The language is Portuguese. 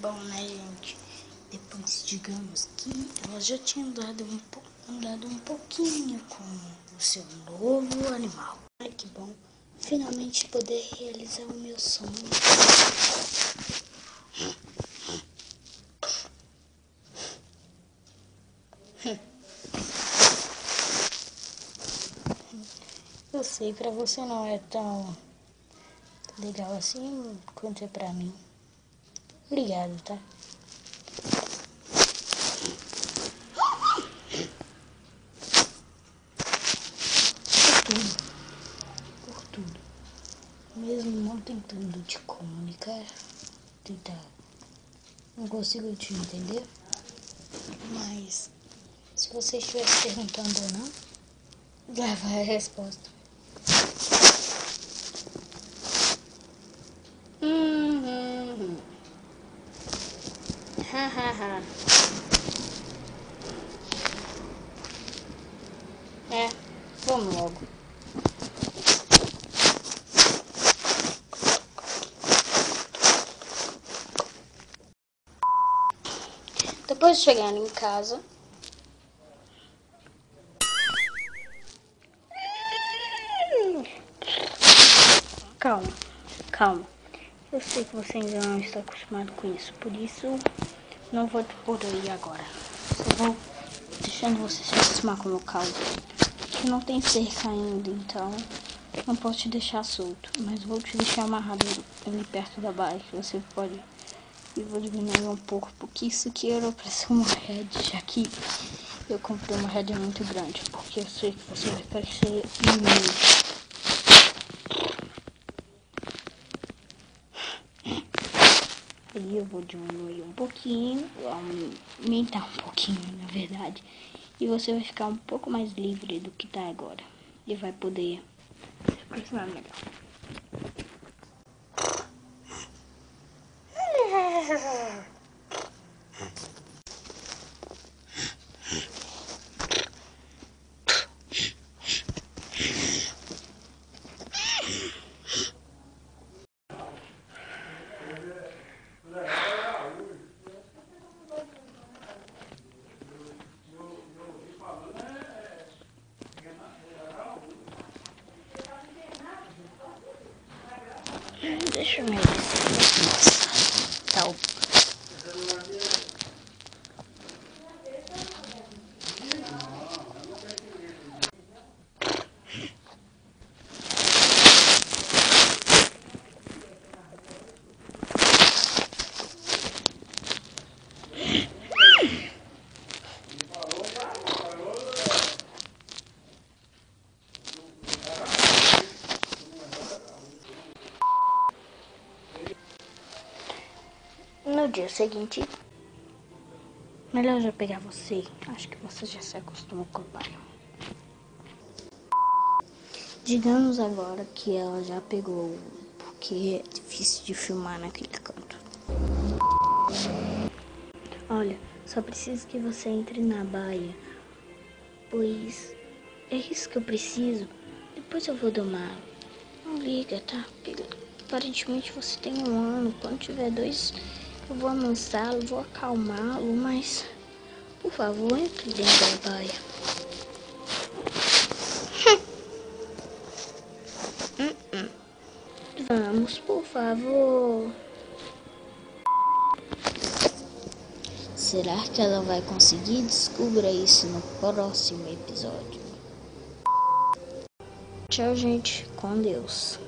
Bom, né, gente? Depois, digamos que ela já tinha andado um pouquinho com o seu novo animal. Olha que bom, finalmente poder realizar o meu sonho. Eu sei, pra você não é tão legal assim quanto é pra mim. Obrigado, tá? Por tudo. Mesmo não tentando te comunicar, não consigo te entender. Mas se você estivesse perguntando ou não, já vai a resposta. Hahaha. Vamos logo. Depois de chegar em casa, calma. Eu sei que você ainda não está acostumado com isso, por isso não vou te pôr aí agora. Só vou deixando você se acostumar com o local. Que não tem cerca ainda, então não posso te deixar solto, mas vou te deixar amarrado ali perto da baia, que você pode. E vou diminuir um pouco, porque isso aqui era pra ser uma rede, já que eu comprei uma rede muito grande, porque eu sei que você vai parecer inimigo. Aí eu vou diminuir um pouquinho, aumentar um pouquinho, na verdade. E você vai ficar um pouco mais livre do que tá agora. E vai poder se aproximar melhor. Deixa eu me descer. Nossa, tal. No dia seguinte, melhor já pegar você. Acho que você já se acostumou com o pai. Digamos agora que ela já pegou, porque é difícil de filmar naquele canto. Olha, só preciso que você entre na baia, pois é isso que eu preciso. Depois eu vou domar. Não liga, tá? Aparentemente você tem 1 ano. Quando tiver 2, eu vou amansá-lo, vou acalmá-lo, mas por favor, entre dentro da baia. Vamos, por favor. Será que ela vai conseguir? Descubra isso no próximo episódio. Tchau, gente. Com Deus.